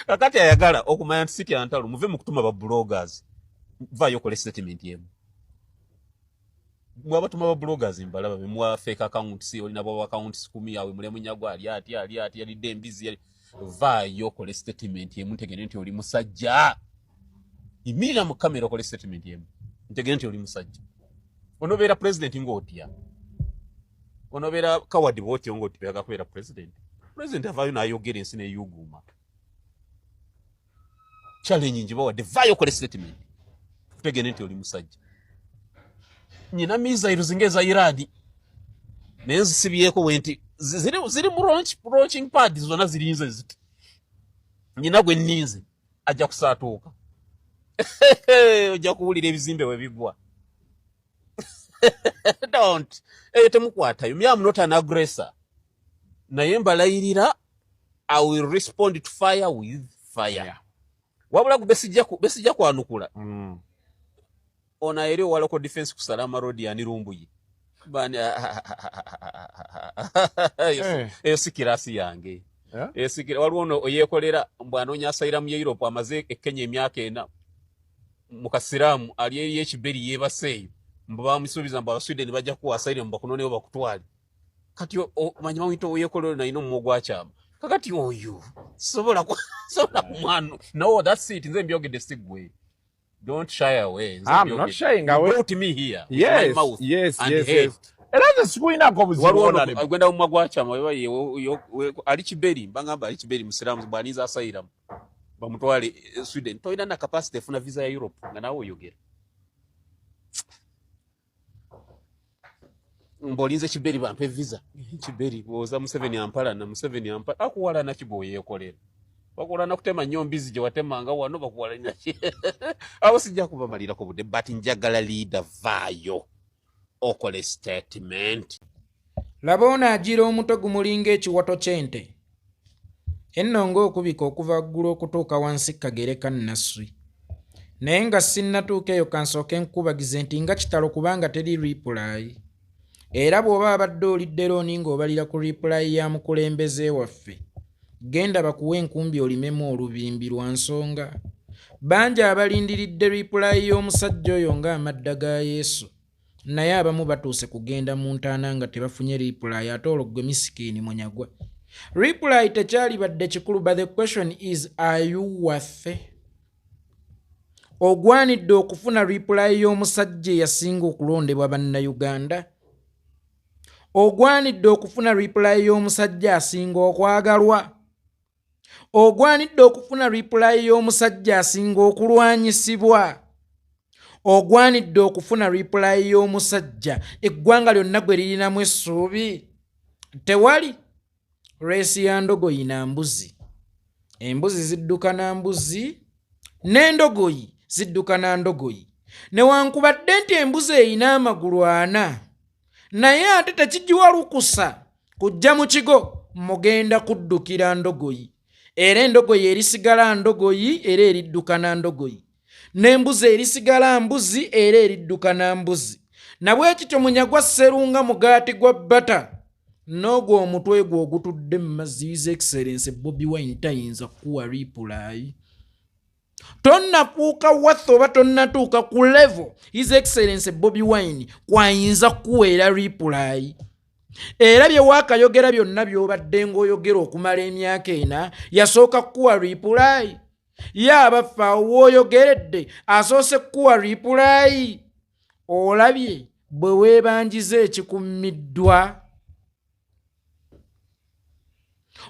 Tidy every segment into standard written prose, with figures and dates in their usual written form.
kakati ayagala okumanya nti City Antalo muve mu kutuma ba bloggers vayo kole statement yemu mwabatuma ba bloggers mbalaba bemwa fake accounts olina bo accounts 10 yawe mulemu nyagwa ali yalidde embizi vayo kole statement yemu tegene nti oli musajja imirira mu kamera kole statement yemu tegene nti oli musajja onobera president ngotya onobera kawadi boti ngotya yakakubera president avayo nayogera ensi ne yuguma challenge njiba wadde vayo kole statement tegene nti oli musajja nyina miza iruzingeza iradi nenzi sibyeko wenti ziri mu launching pad zona zirinze ziti nyina gwe ninze ajja kusatuuka ojja kuwulira ebizimbe we bigwa don't temukwata you am not an aggressor naye mbalayirira I will respond to fire with fire wabula besijja kwanukula ona eri wala ko defense kusalama road ya nirumbuyi bani sikirasi yange sikira walwono oyekolera mbwanonya asayira mu Europe amaze Kenya emyaka ena mukasiramu ali eri ekiberi yebaseyo mbaba musubiza mbaba Sweden bajja ku asayira mbakunone bakutwali kati manyama wito oyekolera na ino mmogwa cyama kakati oyo sobola kumwano no that's it nze mbyogede sigwe. Don't shy away. I'm not shying away. Go to me here. Yes, my mouth yes. Era sikuina kobuziona ne. Agwenda umagwacha mawe alichiberi mbangamba alichiberi musiramu bwaniza asayira. Bamutwale Sweden. Toina na capacity funa visa ya Europe nga nawo yogera. Mbolinze chiberi bampe visa. Chiberi boza Museveni ampala na Museveni ampala akuwala na kiboye yekolera. Bakola na kutema nyombizi je watemanga wano bakuwala nyachi abo sijja kubamalira ko bude but njagala leader vayo okole statement labona ajira omuto gumulinga ekiwato kyente ennongo okubika okuva ggulu okutuuka wansi kagereka naswi naye nga sinnatuuka eyo kansooke nkubagize nti nga kitalo kubanga teri reply era bw'oba abadde olidde looni ng'obalira ku reply ya mukulembeze waffe genda bakuwe enkumbi olimemu olubimbi lwa nsonga banja abalindiridde reply y'omusajja oyo nga amadda ga Yesu naye abamu batuuse kugenda mu ntaana nga tebafunye reply ate olwo gwe misikini munyagwa reply tekyali badde kikulu but the question is are you worth ogwanidde okufuna reply y'omusajja eyasinga okulondebwa bannayuganda ogwanidde okufuna reply y'omusajja asinga okwagalwa ogwanidde okufuna reply y'omusajja asinga okulwanyisibwa ogwanidde okufuna reply y'omusajja eggwanga lyonna gwe lirinamu essuubi tewali reesi ya ndogoyi na mbuzi embuzi zidduka na mbuzi n'endogoyi zidduka na ndogoyi newankubadde nti embuzi eyina amagulu 4 naye ate tekigiwa lukusa kujja mu kigo mugenda kuddukira ndogoyi era endogoyi erisigala ndogoyi era eridduka na ndogoyi n'embuzi erisigala mbuzi era eridduka na mbuzi nabwe kityo munyagwa sserunga mugaati gwa bata n'ogwo omutwe gwo ogutudde mu mazzi His Excellency Bobi Wine tayinza kuwa reply tonnafuuka wathe oba tonnatuuka ku level His Excellency Bobi Wine kwayinza kuweera reply era bye waakayogera byonna by'obadde ng'oyogera okumala emyaka ena yasooka kuwa reply ye abaffe awo w'oyogeredde asoose kuwa reply olabye bwe weebanjiza ekikumiddwa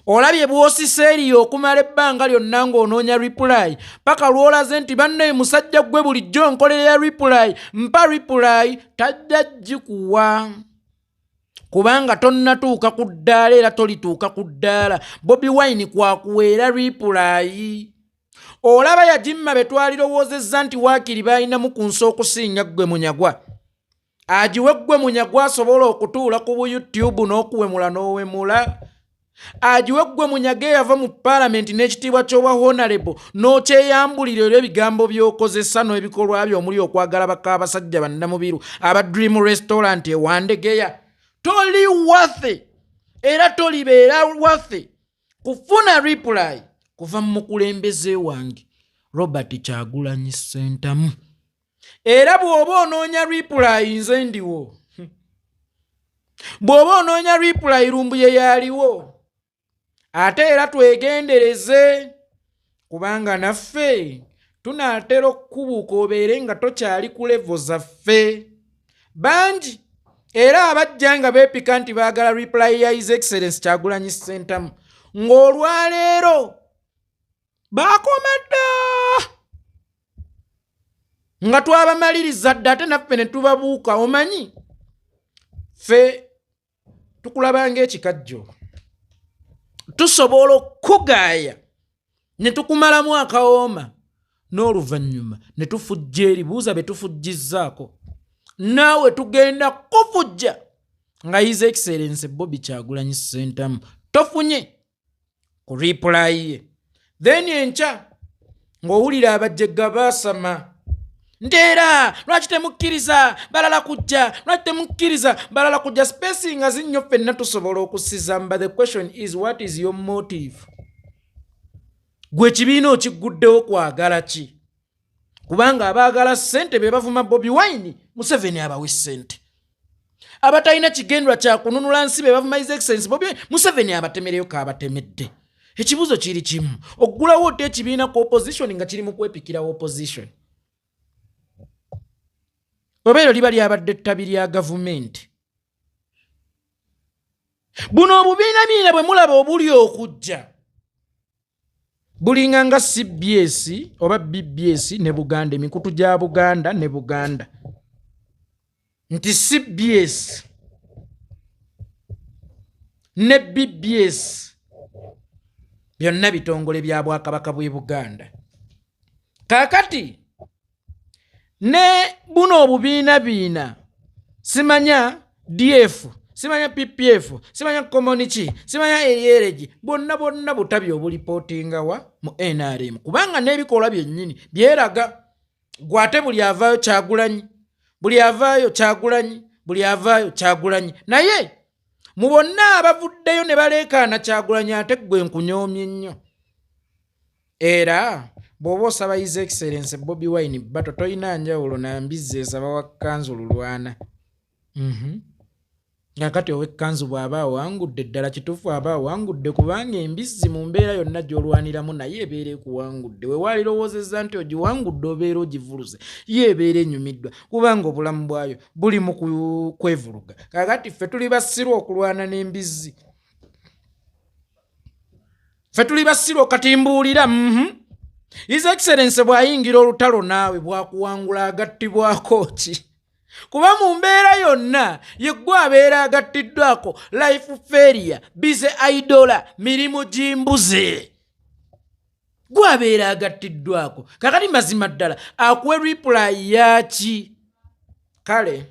olabye bw'osiseeriyo okumala ebbanga lyonna ng'onoonya reply paka lw'olaze nti bannaye musajja gwe bulijjo nkolerera reply mpa reply tajja gikuwa kubanga tonnatuuka ku ddaala era tolituuka ku ddaala Bobi Wine kwakuweera reply olaba yagimma be twalirowoozezza nti waakiri baalinamu ku nsi okusinga ggwe munyagwa agiwe ggwe munyagwa asobola okutuula ku bu YouTube n'okuwemula n'owemula agiwe ggwe munyage yava mu paalamenti n'ekitiibwa ky'obwa honorable n'okyeyambulira era ebigambo by'okozesa n'ebikolwa byo omuli okwagala bakabasajja bannamubiru aba Dream Restaurant ewandegeya toli wathe era tolibeera wathe kufuna reply kuva mu mukulembeze wange Robert Kyagulanyi Ssentamu. Era bw'oba onoonya reply nze ndiwo. Bw'oba onoonya reply Lumbuye yaaliwo. Ate era twegendereze kubanga naffe tunaatera okukubuuka obeere nga tokyali ku levo zaffe. Bangi era abajja nga beepika nti baagala reply ya His Excellency Kyagulanyi Ssentamu ng'olwaleero baakoma dda nga twabamaliriza dda ate naffe ne tubabuuka. Omanyi ffe tukulaba ng'ekikajjo, tusobola okugaaya ne tukumalamu akawooma n'oluvannyuma ne tufujja eri. Buuza be tufujjizzaako, naawe tugenda kufujja nga His Excellency Bobby Kyagulanyi Ssentamu tofunye ku reply ye. Then enkya ng'owulira abajjegga baasama nti era lwaki temukkiriza balala kujja, lwaki temukkiriza balala kujja. Spacing nga zinnyo ffenna tusobola okusiza. But the question is, what is your motive? Gwe ekibiina okiguddewo kwagala ki? Kubanga abaagala ssente be bavuma Bobi Wine, Museveni abawe ssente. Abatalina kigendwa kya kununula nsi be bavuma His Excellency Bobi Wine, Museveni abatemereyo kaabatemedde. Ekibuuzo kiri kimu, oggulawo oti ekibiina ku opposition nga kiri mu kwepikira opposition. Oba eryo liba lyabadde ettabi lya gavumenti. Buno obubiina bwe mulaba obuli okujja bulinga nga CBS oba BBS ne Buganda, emikutu gya Buganda ne Buganda. Nti CBS ne BBS byonna bitongole bya Bwakabaka bw'e Buganda. Kaakati ne buno obubiina simanya DF, simanya PPF, simanya Komunichi, simanya Eyereji, bonna butabi obulipotinga wa mu NRM. Kubanga n'ebikolwa byennyini byeraga gwate buli avaayo Kyagulanyi, buli avaayo Kyagulanyi, buli avaayo Kyagulanyi. Naye mu bonna abavuddeyo ne baleekaana Kyagulanyi ate gwe nkunyoomye nnyo. Era bw'oba osaba His Excellency Bobi Wine bato toyina njawulo na mbizzi esaba wa kkanzu lulwana. Kakati ow'ekkanzu bw'aba awangudde ddala kituufu aba awangudde kubanga embizzi mu mbeera yonna gy'olwaniramu naye ebeera ekuwangudde. We waalirowoozezza nti ogiwangudde obeera ogivuluze, ye ebeera enyumiddwa kubanga obulamu bwayo buli mu kwevuluga. Kakati ffe tuli basirwa okulwana n'embizzi. Ffe tuli basirwa okatimbuulira. His Excellency bw'ayingira olutalo naawe bwakuwangula agattibwako ki? Kuba mu mbeera yonna yeggwe abeera agattiddwako life failure, bize idola, mirimu gimbuze. Gwe abeera agattiddwako. Kakati mazima ddala akuwe reply yaki? Kale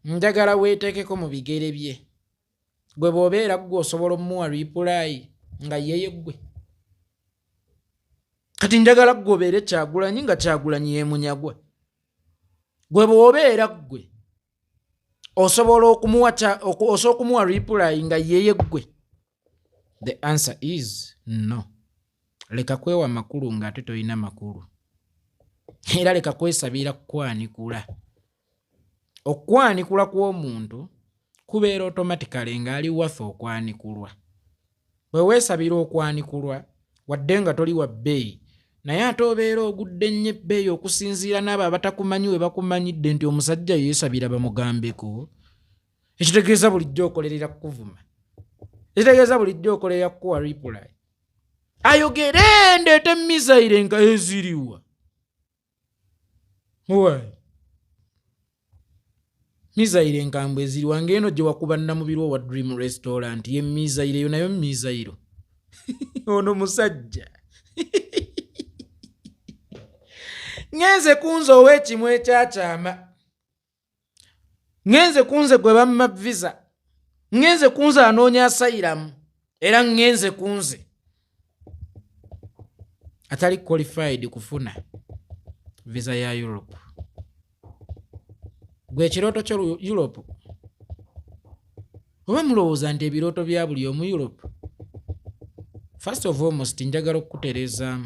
njagala weeteekeko mu bigere bye. Gwe bw'obeera gwe osobola omuwa reply nga yeye gwe. Kati njagala gwe obeere Kyagulanyi nga Kyagulanyi yeemunyagwa. Gwe bw'obeera gwe osobola okumuwa reply nga yeye gwe. The answer is no. Leka kwewa makulu ng'ate toyina makulu. Era leka kwesabira kukwanikula. Okwanikula kw'omuntu kubeera automatically ng'ali waffe okwanikulwa. Bwe weesabira okwanikulwa wadde nga toli wa bbeeyi, naye ate obeera ogudde nnyo ebbeeyi okusinziira n'abo abatakumanyi we bakumanyidde nti omusajja yeesabira bamugambeko. Ekitegeeza bulijjo okolerera kukuvuma. Ekitegeeza bulijjo okolerera kukuwa reply. Ayogere ndeete mizaire nga eziriwa. Why? Mizaire nkambwe eziriwa ng'eno gye wakuba Namubirwa wa Dream Restaurant ye mizaire yo nayo mizairo. Ono musajja. Ngenze kunze ow'ekimu ekyakyama. Ngenze kunze gwe bamma visa. Ngenze kunze anoonya asylum. Era ngenze kunze atali qualified kufuna visa ya Europe. Gwe ekirooto kyo Europe. Oba mulowooza nti ebirooto bya buli omu Europe. First of all, njagala okukutereeza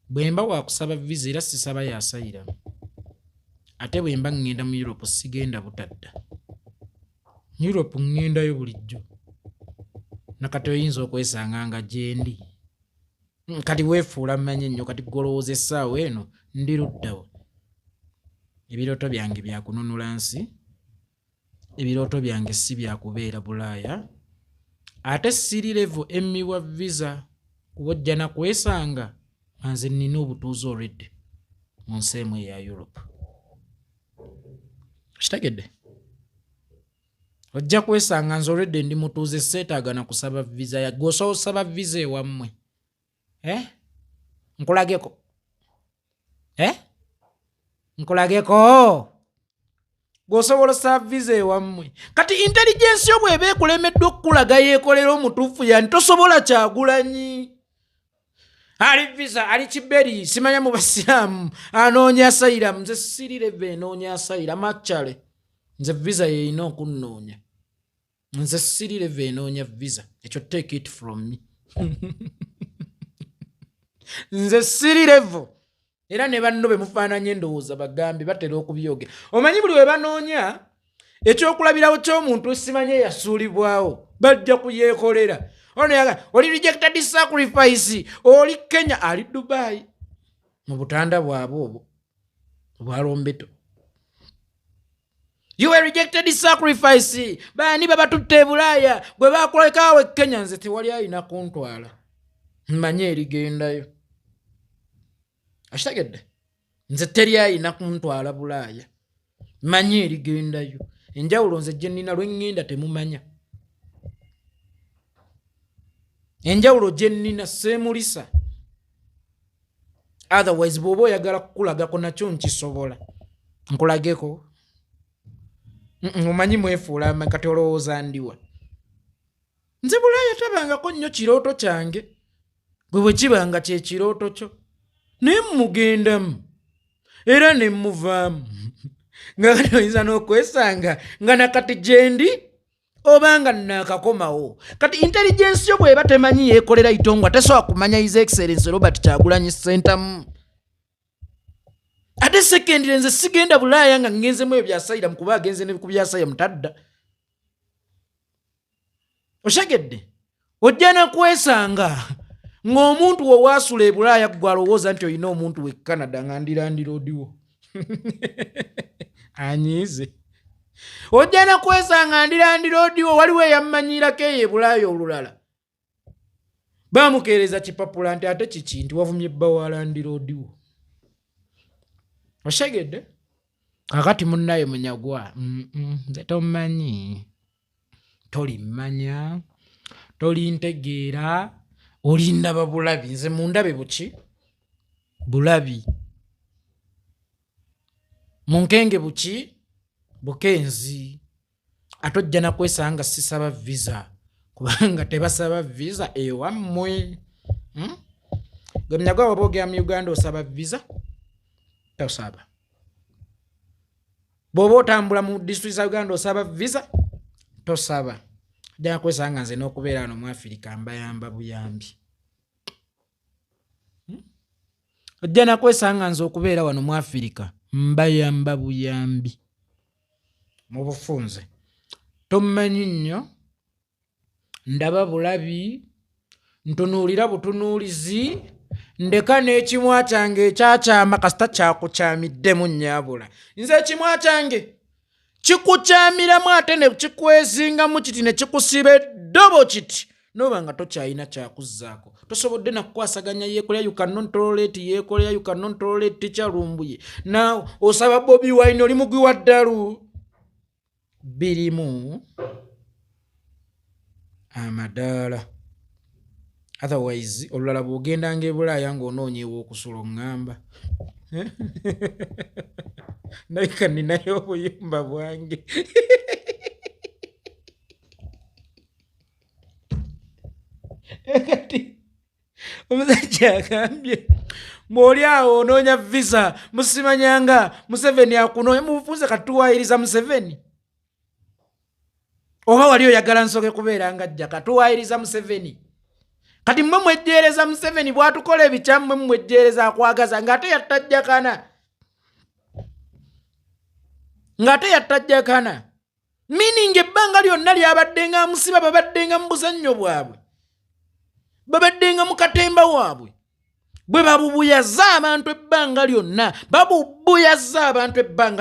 bwemba wakusaba visa era sisaba yasayira ate bwemba ngenda mu Europe sigenda butadda. Europe ngendayo bulijjo nakati oyinza okwesanga nga gyendi kati weefuula mmanyi nnyo kati golowooza essaawa eno ndi luddawo. Ebirooto byange byakununula nsi, ebirooto byange si byakubeera Bulaaya, ate siri level emmiwa visa kuba ojja nakwesanga nze nina obutuuzi already mu nsi emu eya Europe. Kitegedde? Ojja kwesanga nze already ndi mutuuze seetaaga na kusaba visa ya gosobola osaba visa ewammwe. Nkulageko? Nkulageko? Gosobola osaba visa ewammwe. Kati intelligence yo bw'eba ekulemeddwa okukulaga yeekolera omutuufu yani tosobola Kyagulanyi. Ali visa, ali Kiberi, simanya mu Basiraamu, anoonya asayira, nze siri level enoonya asayira, machale. Nze visa yeeyina okunnoonya. Nze siri level enoonya visa. Ekyo take it from me. Nze siri level. Era ne banno be mufaananye endowooza bagambe batera okubyogera. Omanyi buli we banoonya ekyokulabirawo ky'omuntu simanye yasuulibwawo bajja kuyeekolera. Ono yaga oli rejected sacrifice oli Kenya ali Dubai mu butanda bwabwe obwo bwa Lombeto. You were rejected sacrifice bani babatutte Bulaaya gwe bakolekaawe Kenya nze tewali ayina kuntwala mmanye erigendayo. Akitegedde? Nze teri ayina kuntwala Bulaaya mmanye erigendayo. Enjawulo nze gye nnina lwe ŋŋenda temumanya. Enjawulo gye nnina seemulisa. Otherwise bw'oba oyagala kukulagako nakyo nkisobola. Nkulageko? Omanyi mwefuula kati olowooza ndiwa. Nze Bulaaya tabangako nnyo kirooto kyange. Gwe bwe kibanga kye kirooto kyo. Naye mugendamu. Era ne muvaamu. Nga kati oyinza n'okwesanga nga nakati gyendi obanga nakakomawo. Kati intelligence yo bw'eba temanyi yeekolera itongwa tesobola kumanya His Excellency Robert Kyagulanyi Ssentamu. Ate secondly nze sigenda Bulaaya nga ngenzemu ebyo byasayira mukuba agenze ne ku byasayira mutadda. Oshegedde? Ojja nakwesanga ng'omuntu wo waasula e Bulaaya gwe alowooza nti olina omuntu we Canada nga ndirandira odiwo. Anyiize. Ojja nakwesanga ndirandira odiwo waliwo eyamumanyirako eyo e Bulaaya olulala. Baamukeereza kipapula nti ate kiki nti wavumye bba waalandira odiwo. Oshegedde? Kakati munnaye munyagwa. Nze tomanyi. Tolimmanya. Tolintegeera. Olindaba bulabi. Nze mundabe buki? Bulabi. Munkenge buki? Bukenzi. Ate ojja nakwesanga sisaba visa. Kubanga tebasaba visa ewammwe. Gwe munyagwa bw'oba ogenda mu Uganda osaba visa? Tosaba. Bw'oba otambula mu district za Uganda osaba visa? Tosaba. Ojja nakwesanga nze n'okubeera wano mu Afirika mbayamba buyambi. Ojja nakwesanga nze okubeera wano mu Afirika mbayamba buyambi. Mu bufunze. Tomanyi nnyo. Ndaba bulabi. Ntunuulira butunuulizi. Ndeka n'ekimwa kyange ekyakyama kasita kyakukyamiddemu nnyabula. Nze ekimwa kyange kikukyamiramu ate ne kikwezingamu kiti ne kikusiba eddobo kiti noba nga tokyayina kyakuzzaako. Tosobodde nakukwasaganya yeekolera you cannot tolerate yeekolera you cannot tolerate tekyalumbuye. Naawe osaba Bobi Wine oli mugwi wa ddalu. Birimu amadaala. Otherwise olulala bw'ogendanga e Bulaaya ng'onoonya ew'okusula oŋŋamba. Ndabika ninayo obuyumba bwange. Kati omusajja agambye mw'oli awo onoonya visa musimanyanga Museveni akunoonya mubufunze kati tuwaayiriza Museveni. oba wali oyagala nsoke kubeera nga jjaka tuwaayiriza Museveni kati mmwe mwejjeereza Museveni bwatukola ebikyamu mmwe mwejjeereza akwagaza ng'ate yattajjakana meaning ebbanga lyonna lyabadde nga musiba babadde nga mu buzannyo bwabwe babadde nga mu katemba waabwe bwe babubuyaza abantu ebbanga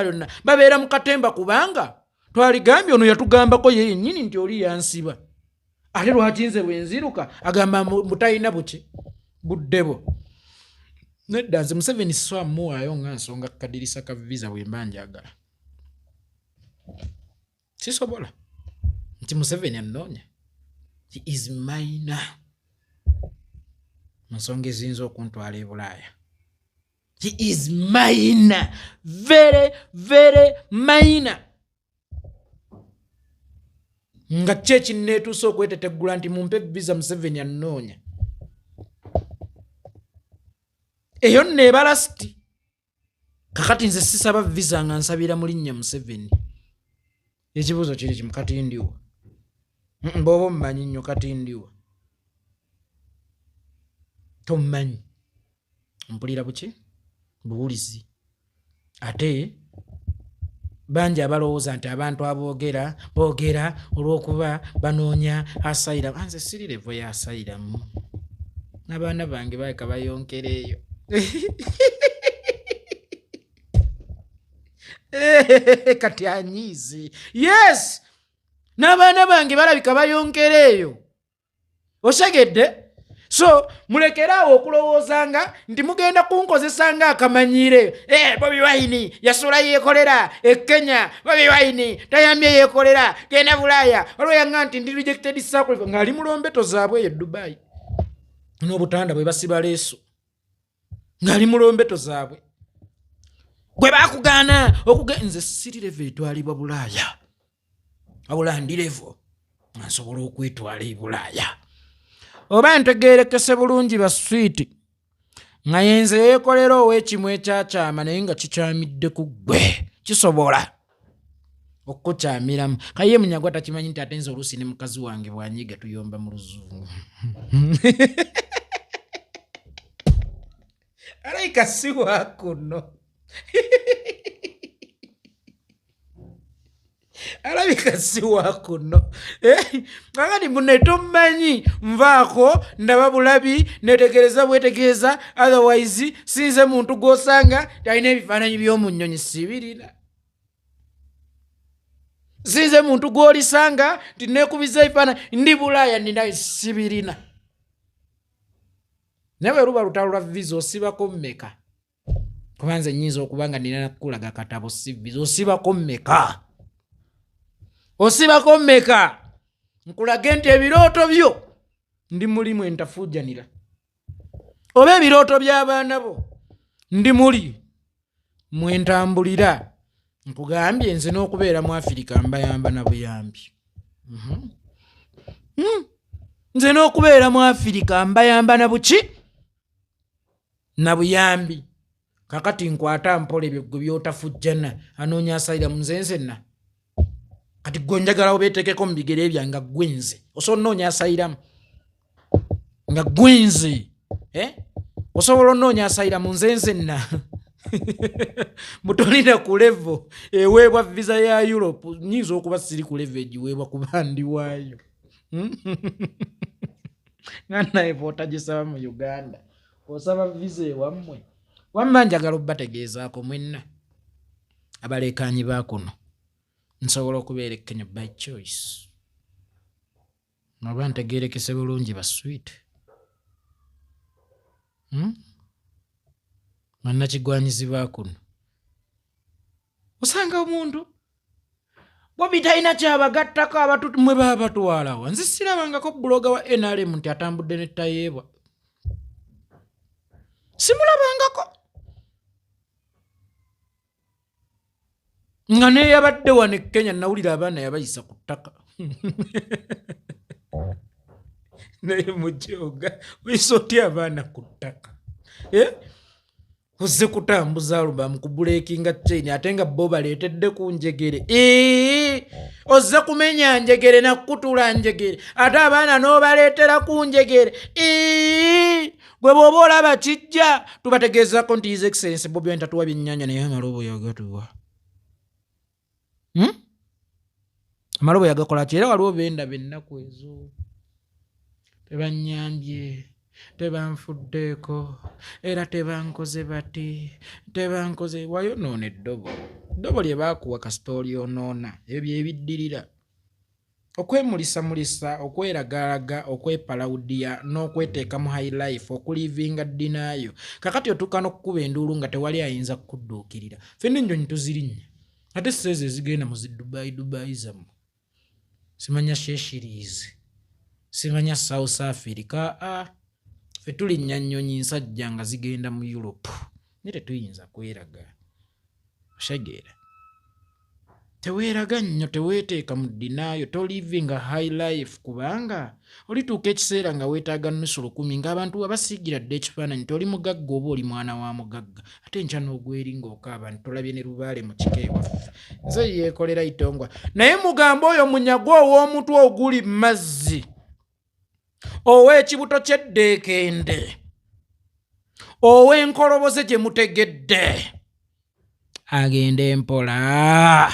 lyonna babeera mu katemba kubanga twaligambye ono yatugambako ye yennyini nti oli yansiba ate lwaki nze bwe nziruka agamba mutalina buki buddebo nedda nze Museveni sisomuwaayo nga nsonga kadirisa ka visa bwe mba njagala sisobola nti Museveni annoonya he is minor nsonga eziyinza okuntwala e Bulaaya he is minor very very minor nga chechi netuusa okweteteggula nti mumpe visa Museveni annoonya eyo neebala siti kakati nze sisaba visa nga nsabira mu linnya Museveni ekibuuzo kiri kimu kati ndiwa bw'oba omumanyi nnyo kati ndiwa tomumanyi mpulira buki buwulizi ate bangi abalowooza nti abantu aboogera olw'okuba banoonya asayiramu nze siri levo ya asayiramu n'abaana bange baleka bayonkera eyo kati anyiizi yes n'abaana bange balabika bayonkera eyo osegedde so mulekeraawo okulowoozanga nti mugenda kunkozesa nga akamanyiire Bobi Wine yasula yeekolera e Kenya Bobi Wine tayambye yeekolera genda Bulaaya olweyanga nti ndi rejected circle ng'ali mu lombeto zaabwe eyo Dubai n'obutanda bwe basiba leeso ng'ali mu lombeto zaabwe gwe bakugaana nze siri level etwalibwa Bulaaya wabula ndi level nga nsobola okwetwala e Bulaaya oba ntegeerekese bulungi baswiiti nga yenze yeekolera ow'ekimu ekyakyama naye nga kikyamidde ku ggwe kisobola okukyamiramu kaye munyagwa takimanyi nti ate nze oluusi ne mukazi wange bwanyiga tuyomba mu luzungu alayika si wakuno alabika si wakuno kakati mune tomumanyi nvaako ndaba bulabi netegereza bwetegereza otherwise sinze muntu gw'osanga talina ebifaananyi by'omu nnyonyi sibirina sinze muntu gw'olisanga tinekubiza ebifaananyi ndi Bulaaya nina sibirina nawe luba lutalo lwa visa osibako mmeka kuba nze nnyinza okuba nga nina nakulaga katabo si visa osibako mmeka osibako mmeka nkulage nti ebirooto byo ndi mulimu entafujanira oba ebirooto by'abaana bo ndi muli mwentambulira nkugambye nze n'okubeera mu Afirika mbayamba na buyambi nze n'okubeera mu Afirika mbayamba na buki na buyambi kakati nkwata mpola ebyo gwe byotafujjana anoonya asayira mu nze nzenna kati gwe njagala obeetekeko mu bigere byange nga gwenze osobola onoonya asayiramu nga gwenze osobola onoonya asayira mu nze nzenna mutolina ku levo eweebwa visa ya Europe nyinza okuba siri ku levo egiweebwa kuba ndi waayo nga naye bw'otagisaba mu Uganda osaba visa ewammwe wamma njagala obbategeezaako mwenna abaleekaanyi baakuno nsobola okubeera e Kenya by choice noba ntegeerekese bulungi baswiiti bannakigwanyizibwa kuno osanga omuntu Bobi talina kyabagattako abatu mwe baba batwalawo nze sirabangako buloga wa NRM nti atambudde ne tayeebwa simulabangako nga neyabadde wano e Kenya nawulira abaana yabayisa ku ttaka naye mujoga oyisa otya abaana ku ttaka Ozze kutambuza alubamu ku breakinga chain ate nga bo baleetedde ku njegere. Ozze kumenya njegere na kutula njegere ate abaana n'obaleetera ku njegere. Gwe bw'oba olaba kijja tubategeezako nti His Excellency Bobi Wine tatuwa byennyanja naye amalobo yagatuwa. Amalobo yagakola ki? Era waliwo benda bennaku ezo. Tebanyambye, tebanfuddeeko, era tebankoze bati, tebankoze wayonoona eddobo. Eddobo lye baakuwa kasita olyonoona. Ebyo bye biddirira. Okwemulisa, okweragalaga, okwepalawudiya, n'okweteeka mu high life, okulivinga ddinaayo. Kakati otuuka n'okkuba enduulu nga tewali ayinza kukudduukirira. Ffenna ennyonyi tuzirinnye. Ate seezo ezigenda mu zi Dubai zammwe. Simanya Seychelles. Simanya South Africa. Ffe tulinnya nnyonyi nsajja nga zigenda mu Europe. Naye tetuyinza kweraga. Oshageera. Teweeraga nnyo, teweeteeka mu ddinaayo, tolivinga high life kubanga olituuka ekiseera nga weetaaga nnusu 10 ng'abantu abasiigira dde ekifaananyi toli mugagga oba oli mwana wa mugagga. Ate enkya n'ogweri ng'okaaba ntolabye ne lubaale mu kika ewaffe. Nze yeekolera itongwa. Naye mugamba oyo munyago ow'omutwe oguli mu mazzi. Ow'ekibuto ky'eddeekende. Ow'enkoloboze gye mutegedde. Agende mpola.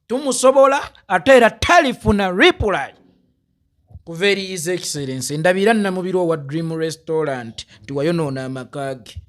Tumusobola ate era talifuna reply. Kuva eri His Excellency ndabira nnamubiri owa Dream Restaurant nti wayonoona amaka ge.